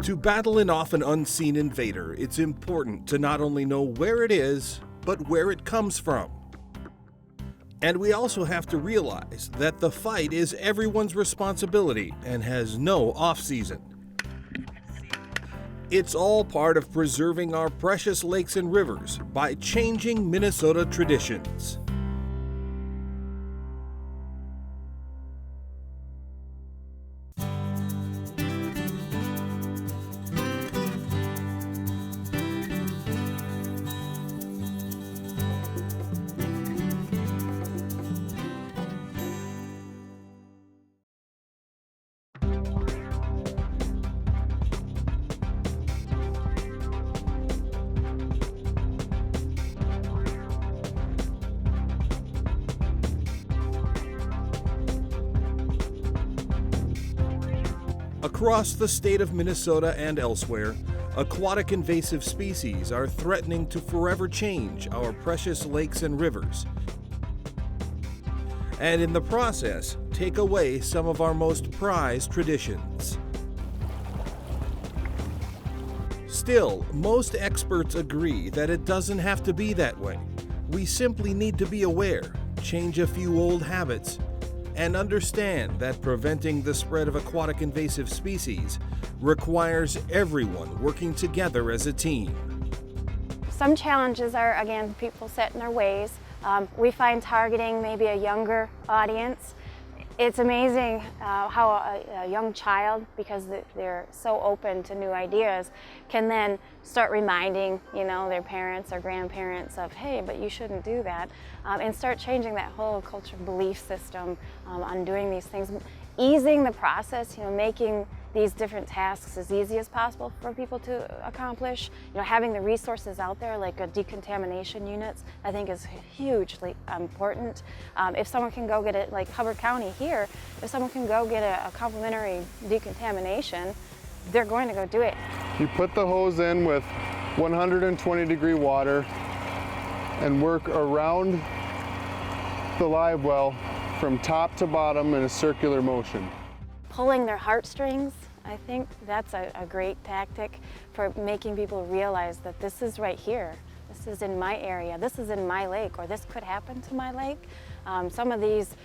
To battle an often unseen invader, it's important to not only know where it is, but where it comes from. And we also have to realize that the fight is everyone's responsibility and has no off-season. It's all part of preserving our precious lakes and rivers by changing Minnesota traditions. Across the state of Minnesota and elsewhere, aquatic invasive species are threatening to forever change our precious lakes and rivers, and in the process, take away some of our most prized traditions. Still, most experts agree that it doesn't have to be that way. We simply need to be aware, change a few old habits, and understand that preventing the spread of aquatic invasive species requires everyone working together as a team. Some challenges are, again, people set in their ways. We find targeting maybe a younger audience. It's amazing how a young child, because they're so open to new ideas, can then start reminding, their parents or grandparents of, hey, but you shouldn't do that, and start changing that whole culture belief system on doing these things, easing the process, making these different tasks as easy as possible for people to accomplish. Having the resources out there, like decontamination units, I think is hugely important. If someone can go get it, like Hubbard County here, if someone can go get a complimentary decontamination, they're going to go do it. You put the hose in with 120-degree water and work around the live well from top to bottom in a circular motion. Pulling their heartstrings, I think that's a great tactic for making people realize that this is right here. This is in my area, this is in my lake, or this could happen to my lake. Some of these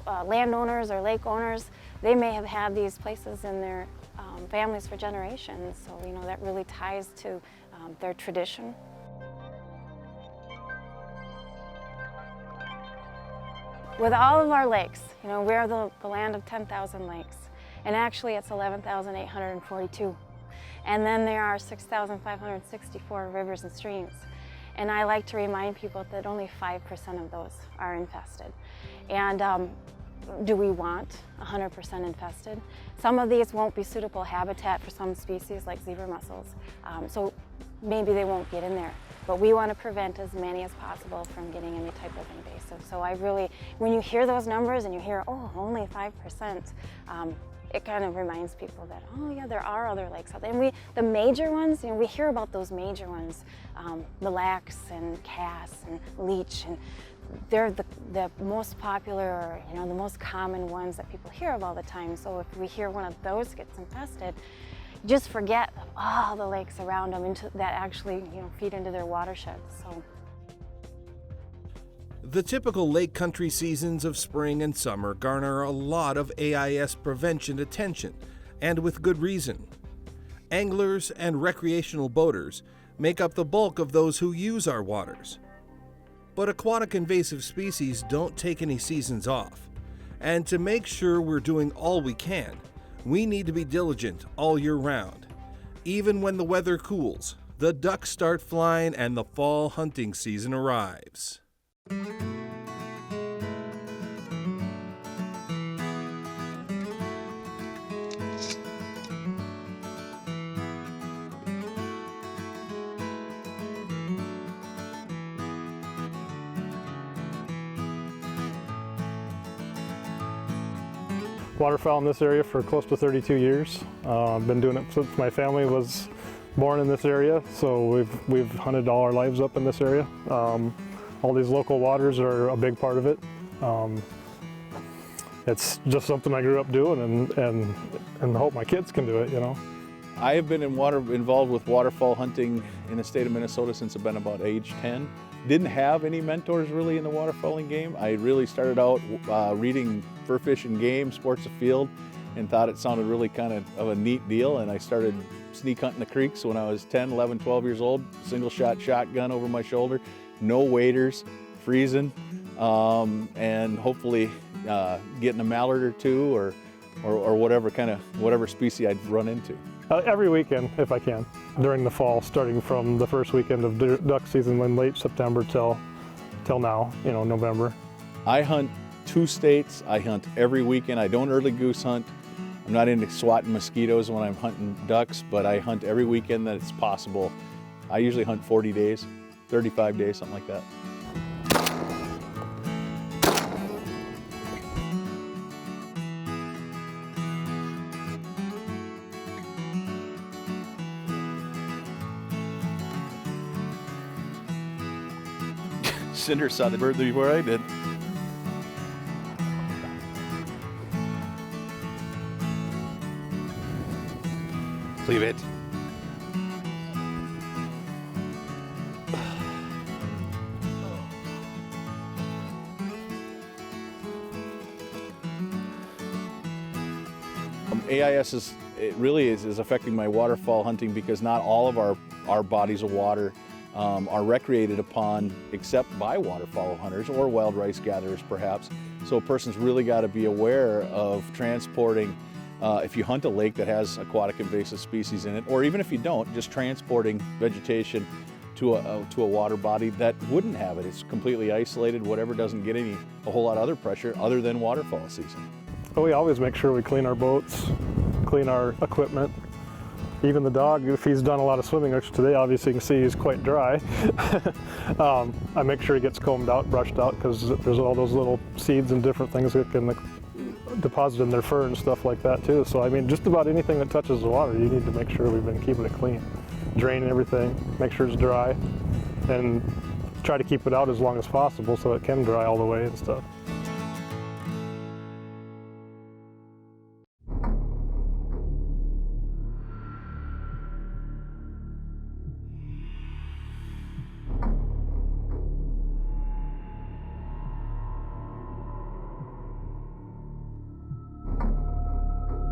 landowners or lake owners, they may have had these places in their families for generations, so that really ties to their tradition. With all of our lakes, we're the land of 10,000 lakes, and actually it's 11,842. And then there are 6,564 rivers and streams. And I like to remind people that only 5% of those are infested. And do we want 100% infested? Some of these won't be suitable habitat for some species like zebra mussels, so maybe they won't get in there. But we want to prevent as many as possible from getting any type of invasive. So I really, when you hear those numbers and you hear, oh, only 5%, it kind of reminds people that, oh yeah, there are other lakes out there. And the major ones, we hear about those major ones, Mille Lacs and Cass and Leech, and they're the most popular, or, the most common ones that people hear of all the time. So if we hear one of those gets infested, just forget all the lakes around them that actually feed into their watersheds. So. The typical lake country seasons of spring and summer garner a lot of AIS prevention attention, and with good reason. Anglers and recreational boaters make up the bulk of those who use our waters. But aquatic invasive species don't take any seasons off, and to make sure we're doing all we can, we need to be diligent all year round. Even when the weather cools, the ducks start flying and the fall hunting season arrives. Waterfowl in this area for close to 32 years. I've been doing it since my family was born in this area, so we've hunted all our lives up in this area. All these local waters are a big part of it. it's just something I grew up doing, and hope my kids can do it, you know. I have been involved with waterfowl hunting in the state of Minnesota since I've been about age 10. Didn't have any mentors really in the waterfowling game. I really started out reading Fur Fish and Game, Sports Afield, and thought it sounded really kind of a neat deal, and I started sneak hunting the creeks when I was 10, 11, 12 years old, single shot shotgun over my shoulder, no waders, freezing, and hopefully getting a mallard or two or whatever species I'd run into. Every weekend, if I can, during the fall, starting from the first weekend of duck season in late September till now, you know, November. I hunt 2 states. I hunt every weekend. I don't early goose hunt. I'm not into swatting mosquitoes when I'm hunting ducks, but I hunt every weekend that it's possible. I usually hunt 40 days, 35 days, something like that. Cinder saw the bird before I did. Leave it. AIS really is affecting my waterfowl hunting because not all of our bodies of water are recreated upon except by waterfowl hunters or wild rice gatherers perhaps. So a person's really got to be aware of transporting, if you hunt a lake that has aquatic invasive species in it, or even if you don't, just transporting vegetation to a water body that wouldn't have it. It's completely isolated, whatever doesn't get a whole lot of other pressure other than waterfowl season. But we always make sure we clean our boats, clean our equipment. Even the dog, if he's done a lot of swimming, which today obviously you can see he's quite dry, I make sure he gets combed out, brushed out, because there's all those little seeds and different things that can deposit in their fur and stuff like that too. So I mean, just about anything that touches the water, you need to make sure we've been keeping it clean. Drain everything, make sure it's dry, and try to keep it out as long as possible so it can dry all the way and stuff.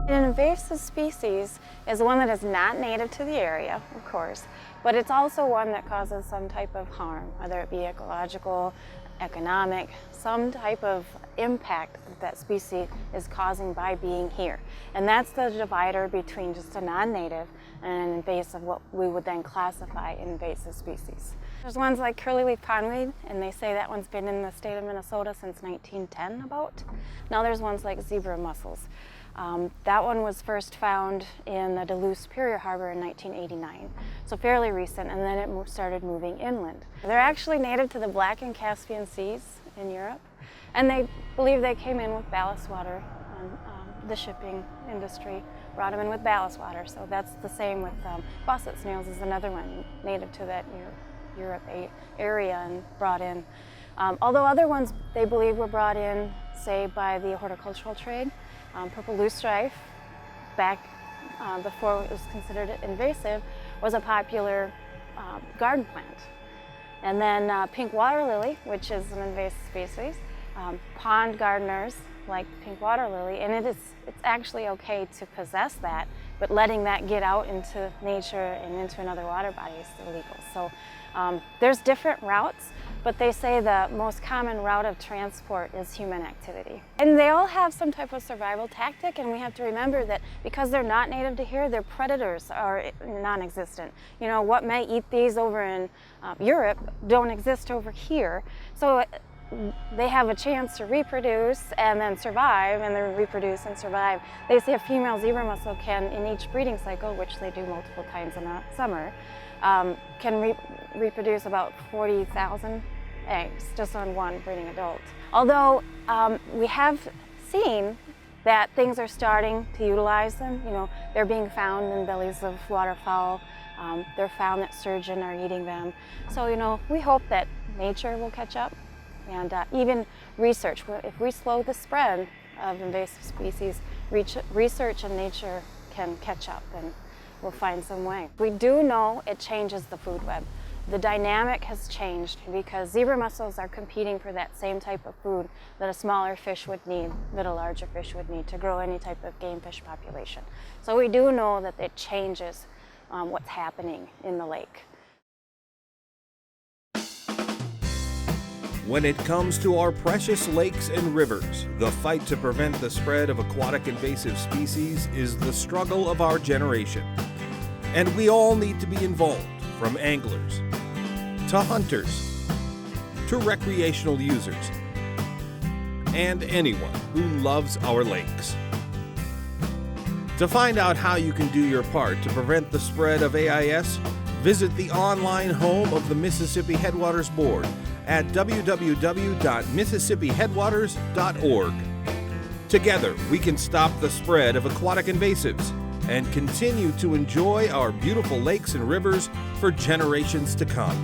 An invasive species is one that is not native to the area, of course, but it's also one that causes some type of harm, whether it be ecological, economic, some type of impact that species is causing by being here. And that's the divider between just a non-native and an invasive, what we would then classify invasive species. There's ones like curly-leaf pondweed, and they say that one's been in the state of Minnesota since 1910 about. Now there's ones like zebra mussels. That one was first found in the Duluth Superior Harbor in 1989, so fairly recent, and then it started moving inland. They're actually native to the Black and Caspian Seas in Europe, and they believe they came in with ballast water. The shipping industry brought them in with ballast water, so that's the same with faucet snails is another one native to that Europe area and brought in. Although other ones they believe were brought in, say, by the horticultural trade. Purple loosestrife, back before it was considered invasive, was a popular garden plant. And then pink water lily, which is an invasive species, pond gardeners like pink water lily, and it's actually okay to possess that, but letting that get out into nature and into another water body is illegal. So there's different routes, but they say the most common route of transport is human activity. And they all have some type of survival tactic, and we have to remember that because they're not native to here, their predators are non-existent. You know, what may eat these over in Europe don't exist over here. So they have a chance to reproduce and then survive, and then reproduce and survive. They say a female zebra mussel can, in each breeding cycle, which they do multiple times in a summer, can reproduce about 40,000 eggs just on one breeding adult. Although we have seen that things are starting to utilize them. You know, they're being found in bellies of waterfowl. They're found that sturgeon are eating them. So, you know, we hope that nature will catch up. And even research, if we slow the spread of invasive species, research and nature can catch up and we'll find some way. We do know it changes the food web. The dynamic has changed because zebra mussels are competing for that same type of food that a smaller fish would need, that a larger fish would need to grow any type of game fish population. So we do know that it changes what's happening in the lake. When it comes to our precious lakes and rivers, the fight to prevent the spread of aquatic invasive species is the struggle of our generation. And we all need to be involved, from anglers, to hunters, to recreational users, and anyone who loves our lakes. To find out how you can do your part to prevent the spread of AIS, visit the online home of the Mississippi Headwaters Board at www.mississippiheadwaters.org. Together, we can stop the spread of aquatic invasives and continue to enjoy our beautiful lakes and rivers for generations to come.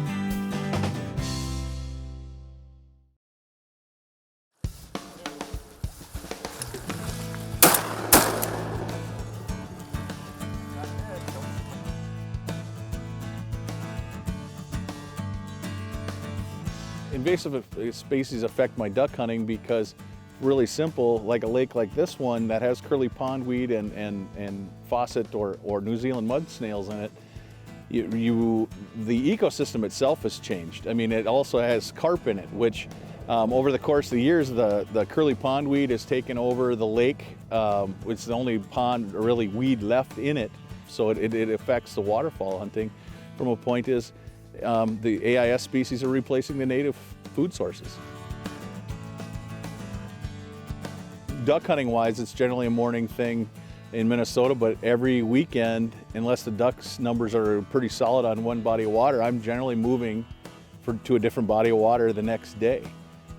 Invasive species affect my duck hunting because really simple, like a lake like this one that has curly pondweed and faucet or New Zealand mud snails in it, the ecosystem itself has changed. I mean, it also has carp in it, which over the course of the years, the curly pondweed has taken over the lake. It's the only pond or really weed left in it, so it affects the waterfowl hunting. From a point is, the AIS species are replacing the native food sources. Duck hunting wise, it's generally a morning thing in Minnesota, but every weekend, unless the ducks numbers are pretty solid on one body of water, I'm generally moving to a different body of water the next day.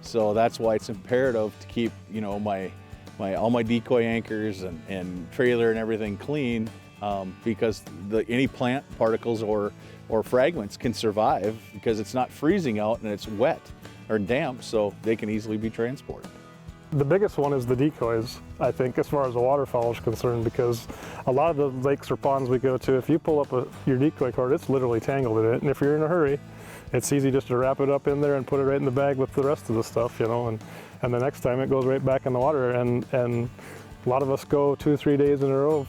So that's why it's imperative to keep, you know, all my decoy anchors and trailer and everything clean, because any plant particles or fragments can survive because it's not freezing out and it's wet or damp, so they can easily be transported. The biggest one is the decoys, I think, as far as the waterfowl is concerned, because a lot of the lakes or ponds we go to, if you pull up your decoy cord, it's literally tangled in it, and if you're in a hurry, it's easy just to wrap it up in there and put it right in the bag with the rest of the stuff, you know, and the next time it goes right back in the water, and a lot of us go 2-3 days in a row,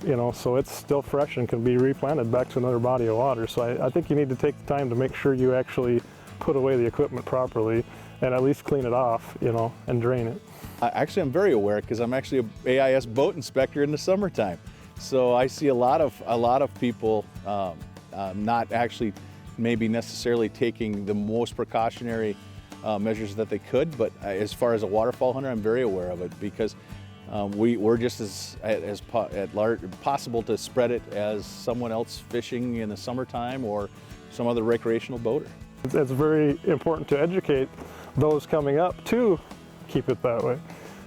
you know, so it's still fresh and can be replanted back to another body of water. So I think you need to take the time to make sure you actually put away the equipment properly and at least clean it off, you know, and drain it. Actually, I'm very aware because I'm actually an AIS boat inspector in the summertime. So I see a lot of people not actually maybe necessarily taking the most precautionary measures that they could, but as far as a waterfowl hunter, I'm very aware of it because we're just as possible to spread it as someone else fishing in the summertime or some other recreational boater. It's very important to educate those coming up to keep it that way,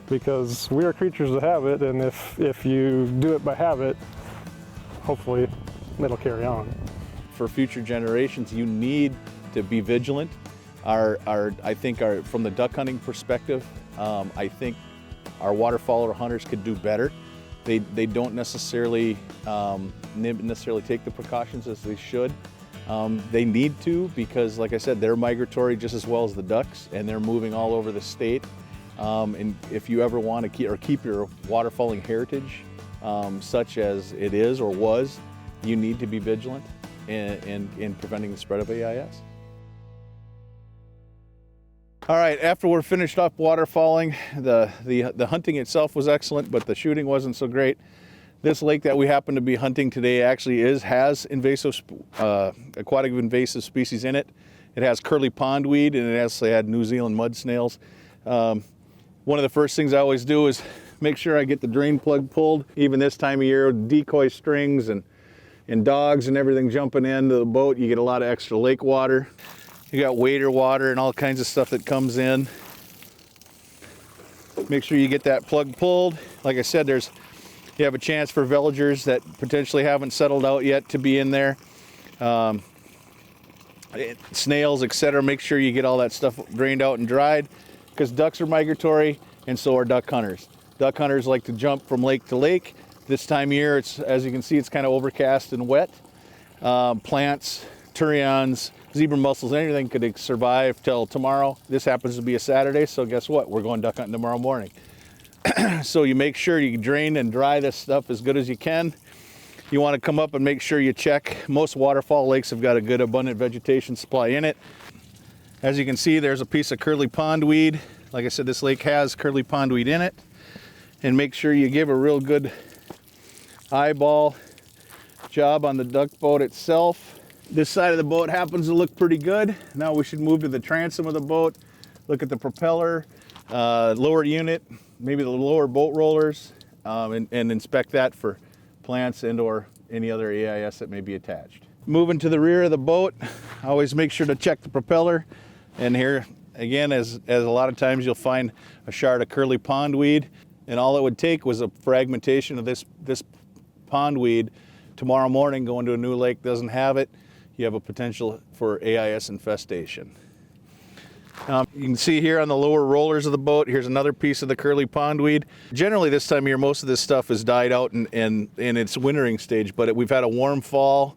because we are creatures of habit, and if you do it by habit, hopefully it'll carry on. For future generations, you need to be vigilant. I think from the duck hunting perspective, I think our waterfowl hunters could do better. They don't necessarily take the precautions as they should. They need to, because like I said, they're migratory just as well as the ducks, and they're moving all over the state. And if you ever want to keep your waterfowling heritage such as it is or was, you need to be vigilant in preventing the spread of AIS. All right, after we're finished up waterfowling, the hunting itself was excellent, but the shooting wasn't so great. This lake that we happen to be hunting today actually has aquatic invasive species in it. It has curly pondweed, and it actually had New Zealand mud snails. One of the first things I always do is make sure I get the drain plug pulled. Even this time of year, decoy strings and dogs and everything jumping into the boat, you get a lot of extra lake water. You got wader water and all kinds of stuff that comes in. Make sure you get that plug pulled. Like I said, you have a chance for villagers that potentially haven't settled out yet to be in there. Snails, etc. Make sure you get all that stuff drained out and dried, because ducks are migratory. and so are duck hunters. Duck hunters like to jump from lake to lake. This time of year, as you can see, it's kind of overcast and wet. Plants, turions, zebra mussels, anything could survive till tomorrow. This happens to be a Saturday, so guess what? We're going duck hunting tomorrow morning. So you make sure you drain and dry this stuff as good as you can. You want to come up and make sure you check. Most waterfall lakes have got a good abundant vegetation supply in it. As you can see, there's a piece of curly pondweed. Like I said, this lake has curly pondweed in it. And make sure you give a real good eyeball job on the duck boat itself. This side of the boat happens to look pretty good. Now we should move to the transom of the boat, look at the propeller, lower unit, maybe the lower boat rollers, and inspect that for plants and or any other AIS that may be attached. Moving to the rear of the boat, always make sure to check the propeller. And here, again, as a lot of times you'll find a shard of curly pondweed, and all it would take was a fragmentation of this pondweed. Tomorrow morning, going to a new lake doesn't have it, you have a potential for AIS infestation. You can see here on the lower rollers of the boat, here's another piece of the curly pondweed. Generally this time of year, most of this stuff has died out in its wintering stage, but we've had a warm fall.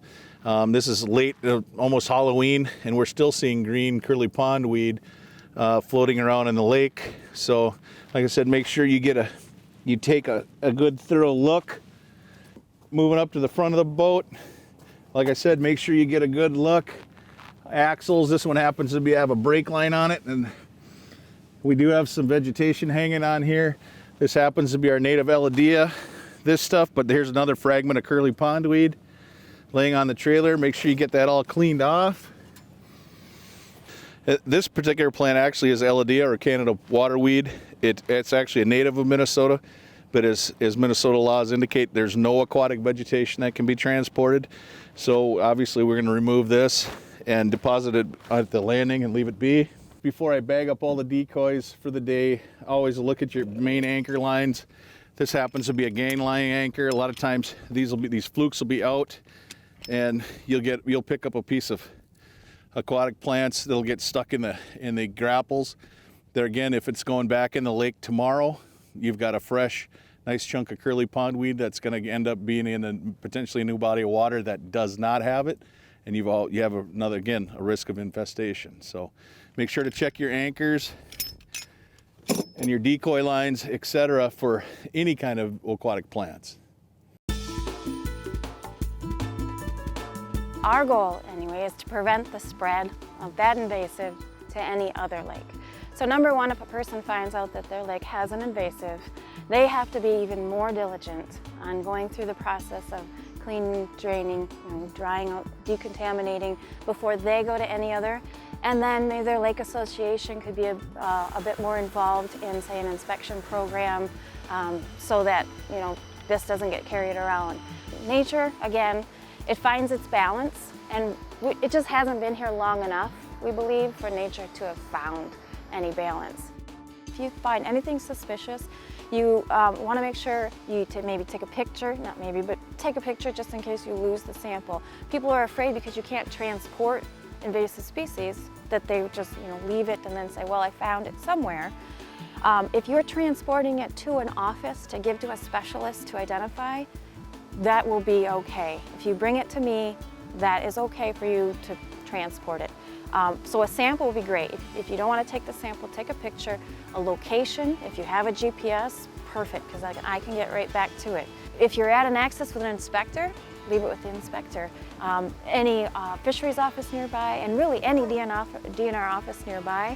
This is late, almost Halloween, and we're still seeing green curly pondweed floating around in the lake. So, like I said, make sure you take a good thorough look. Moving up to the front of the boat, like I said, make sure you get a good look. Axles, this one happens to have a brake line on it, and we do have some vegetation hanging on here. This happens to be our native Elodea, this stuff, but here's another fragment of curly pondweed laying on the trailer. Make sure you get that all cleaned off. This particular plant actually is Elodea, or Canada waterweed. It's actually a native of Minnesota, but as Minnesota laws indicate, there's no aquatic vegetation that can be transported. So obviously we're going to remove this and deposit it at the landing and leave it be. Before I bag up all the decoys for the day, always look at your main anchor lines. This happens to be a gang line anchor. A lot of times these flukes will be out, and you'll pick up a piece of aquatic plants that'll get stuck in the grapples. There again, if it's going back in the lake tomorrow, you've got a fresh, nice chunk of curly pondweed that's going to end up being in potentially a new body of water that does not have it. And you have a risk of infestation. So make sure to check your anchors and your decoy lines, etc., for any kind of aquatic plants. Our goal, anyway, is to prevent the spread of that invasive to any other lake. So number one, if a person finds out that their lake has an invasive, they have to be even more diligent on going through the process of cleaning, draining, drying out, decontaminating before they go to any other. And then maybe their lake association could be a bit more involved in, say, an inspection program, so that this doesn't get carried around. Nature, again, it finds its balance, and it just hasn't been here long enough, we believe, for nature to have found any balance. If you find anything suspicious, you want to make sure you maybe take a picture, not maybe, but take a picture just in case you lose the sample. People are afraid because you can't transport invasive species that they just leave it and then say, well, I found it somewhere. If you're transporting it to an office to give to a specialist to identify, that will be okay. If you bring it to me, that is okay for you to transport it. So a sample would be great. If you don't want to take the sample, take a picture. A location, if you have a GPS, perfect, because I can get right back to it. If you're at an access with an inspector, leave it with the inspector. Any fisheries office nearby, and really any DNR office nearby,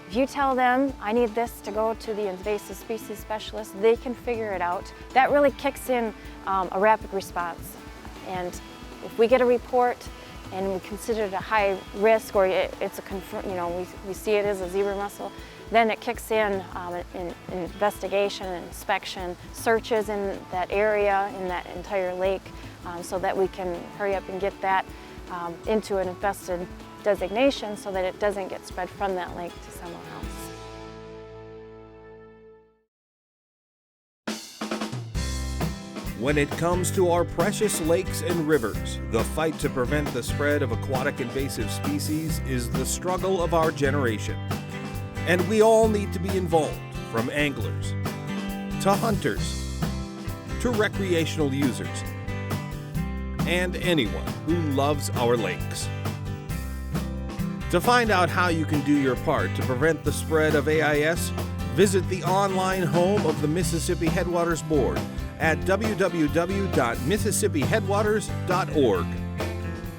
if you tell them, I need this to go to the invasive species specialist, they can figure it out. That really kicks in a rapid response. And if we get a report and we consider it a high risk, or it's a we see it as a zebra mussel, then it kicks in investigation and inspection, searches in that area, in that entire lake, so that we can hurry up and get that into an infested designation so that it doesn't get spread from that lake to somewhere else. When it comes to our precious lakes and rivers, the fight to prevent the spread of aquatic invasive species is the struggle of our generation. And we all need to be involved, from anglers to hunters to recreational users and anyone who loves our lakes. To find out how you can do your part to prevent the spread of AIS, visit the online home of the Mississippi Headwaters Board at www.mississippiheadwaters.org.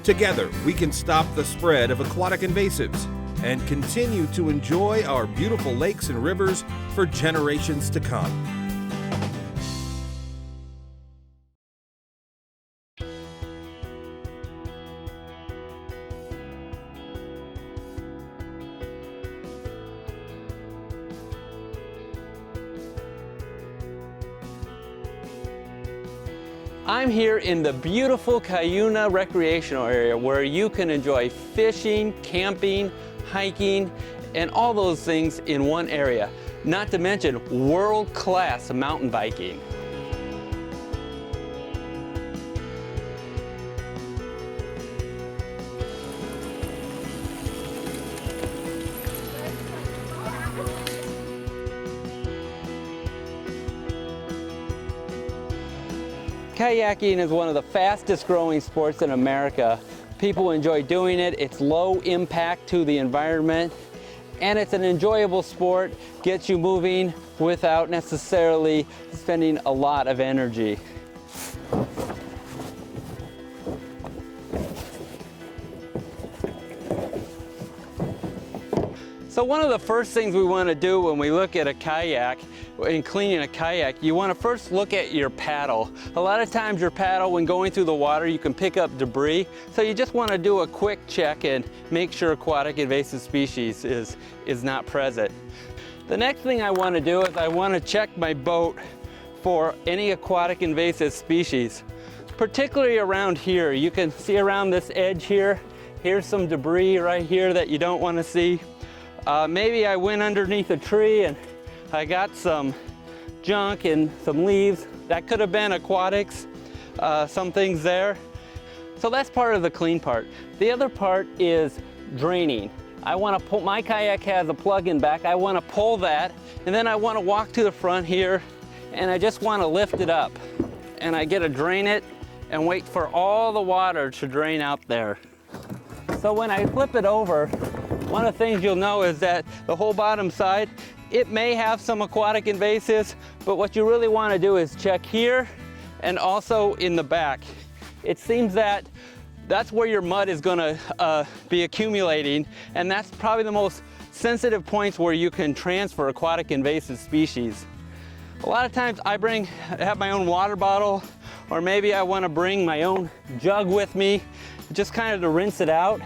Together, we can stop the spread of aquatic invasives and continue to enjoy our beautiful lakes and rivers for generations to come. I'm here in the beautiful Cuyuna recreational area where you can enjoy fishing, camping, hiking, and all those things in one area. Not to mention world-class mountain biking. Kayaking is one of the fastest growing sports in America. People enjoy doing it. It's low impact to the environment, and it's an enjoyable sport, gets you moving without necessarily spending a lot of energy. So one of the first things we want to do when we look at a kayak, in cleaning a kayak, you want to first look at your paddle. A lot of times your paddle, when going through the water, you can pick up debris. So you just want to do a quick check and make sure aquatic invasive species is not present. The next thing I want to do is I want to check my boat for any aquatic invasive species, particularly around here. You can see around this edge here, here's some debris right here that you don't want to see. Maybe I went underneath a tree and I got some junk and some leaves. That could have been aquatics, some things there. So that's part of the clean part. The other part is draining. I want to pull, my kayak has a plug-in back. I want to pull that, and then I want to walk to the front here, and I just want to lift it up. And I get to drain it and wait for all the water to drain out there. So when I flip it over, one of the things you'll know is that the whole bottom side, it may have some aquatic invasives, but what you really want to do is check here and also in the back. It seems that that's where your mud is going to be accumulating, and that's probably the most sensitive points where you can transfer aquatic invasive species. A lot of times I have my own water bottle, or maybe I want to bring my own jug with me, just kind of to rinse it out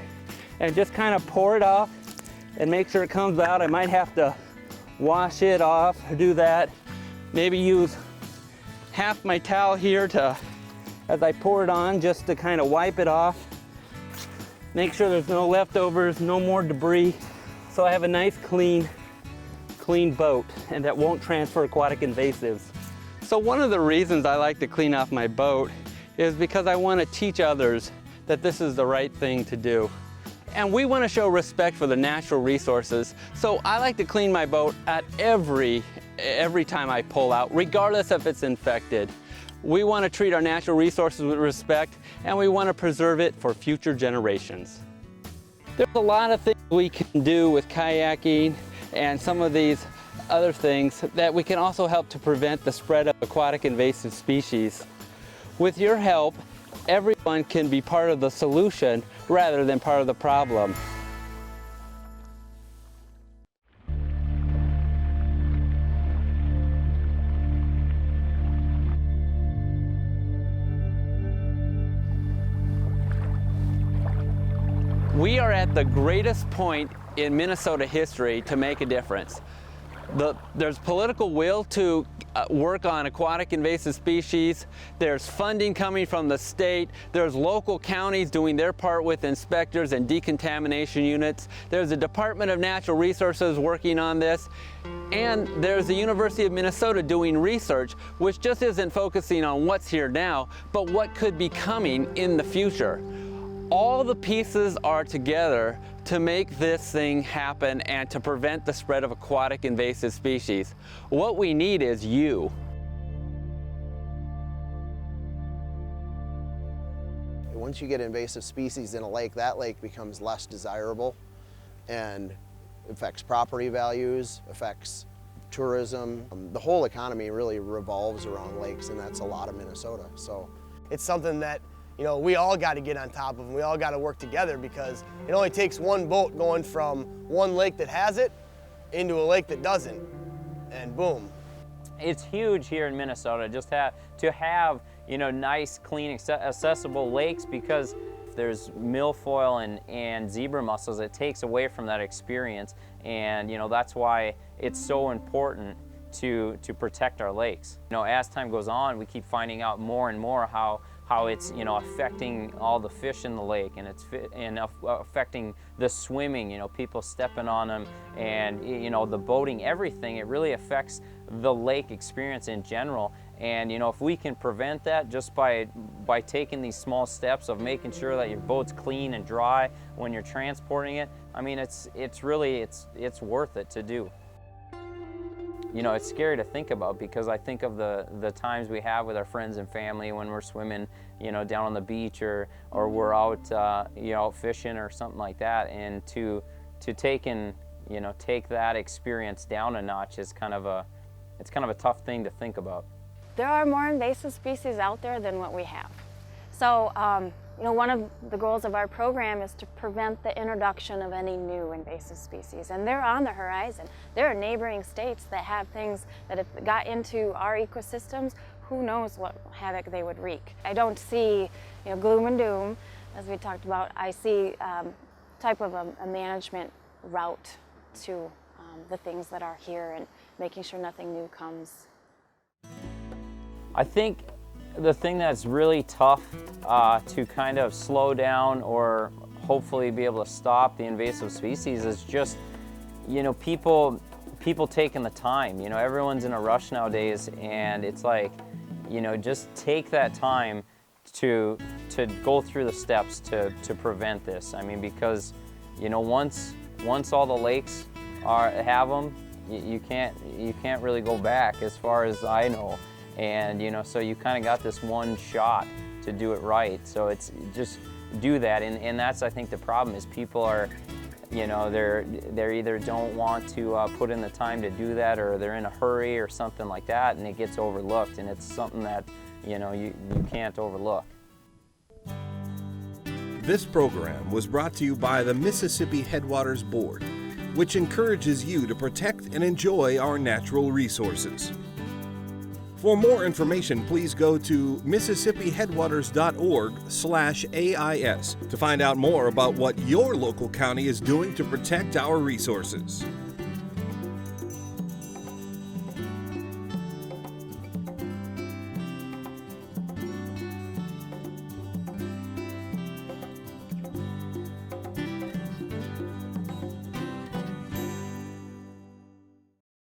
and just kind of pour it off and make sure it comes out. I might have to wash it off, do that. Maybe use half my towel here as I pour it on, just to kind of wipe it off. Make sure there's no leftovers, no more debris. So I have a nice clean boat, and that won't transfer aquatic invasives. So one of the reasons I like to clean off my boat is because I want to teach others that this is the right thing to do. And we want to show respect for the natural resources. So I like to clean my boat at every time I pull out, regardless if it's infected. We want to treat our natural resources with respect, and we want to preserve it for future generations. There's a lot of things we can do with kayaking and some of these other things that we can also help to prevent the spread of aquatic invasive species. With your help, everyone can be part of the solution rather than part of the problem. We are at the greatest point in Minnesota history to make a difference. There's political will to work on aquatic invasive species. There's funding coming from the state. There's local counties doing their part with inspectors and decontamination units. There's the Department of Natural Resources working on this. And there's the University of Minnesota doing research, which just isn't focusing on what's here now, but what could be coming in the future. All the pieces are together to make this thing happen and to prevent the spread of aquatic invasive species. What we need is you. Once you get invasive species in a lake, that lake becomes less desirable and affects property values, affects tourism. The whole economy really revolves around lakes, and that's a lot of Minnesota. So it's something that, you know, we all got to get on top of, and we all got to work together, because it only takes one boat going from one lake that has it into a lake that doesn't, and boom. It's huge here in Minnesota just to have, you know, nice, clean, accessible lakes, because if there's milfoil and zebra mussels, it takes away from that experience. And, you know, that's why it's so important to protect our lakes. You know, as time goes on, we keep finding out more and more how it's, you know, affecting all the fish in the lake, and it's affecting the swimming, you know, people stepping on them, and, you know, the boating, everything. It really affects the lake experience in general. And, you know, if we can prevent that just by taking these small steps of making sure that your boat's clean and dry when you're transporting it, I mean, it's really worth it to do. You know, it's scary to think about, because I think of the times we have with our friends and family when we're swimming, you know, down on the beach, or we're out, you know, fishing or something like that, and to take that experience down a notch is kind of a tough thing to think about. There are more invasive species out there than what we have. So, you know, one of the goals of our program is to prevent the introduction of any new invasive species, and they're on the horizon. There are neighboring states that have things that if got into our ecosystems, who knows what havoc they would wreak. I don't see, you know, gloom and doom, as we talked about. I see type of a management route to the things that are here, and making sure nothing new comes. I think the thing that's really tough to kind of slow down or hopefully be able to stop the invasive species is just, you know, people taking the time. You know, everyone's in a rush nowadays, and it's like, you know, just take that time to go through the steps to prevent this. I mean, because, you know, once all the lakes have them, you can't really go back, as far as I know. And, you know, so you kind of got this one shot to do it right. So it's just do that. And that's, I think, the problem is people are, you know, they're either don't want to put in the time to do that, or they're in a hurry or something like that, and it gets overlooked. And it's something that, you know, you can't overlook. This program was brought to you by the Mississippi Headwaters Board, which encourages you to protect and enjoy our natural resources. For more information, please go to MississippiHeadwaters.org/AIS to find out more about what your local county is doing to protect our resources.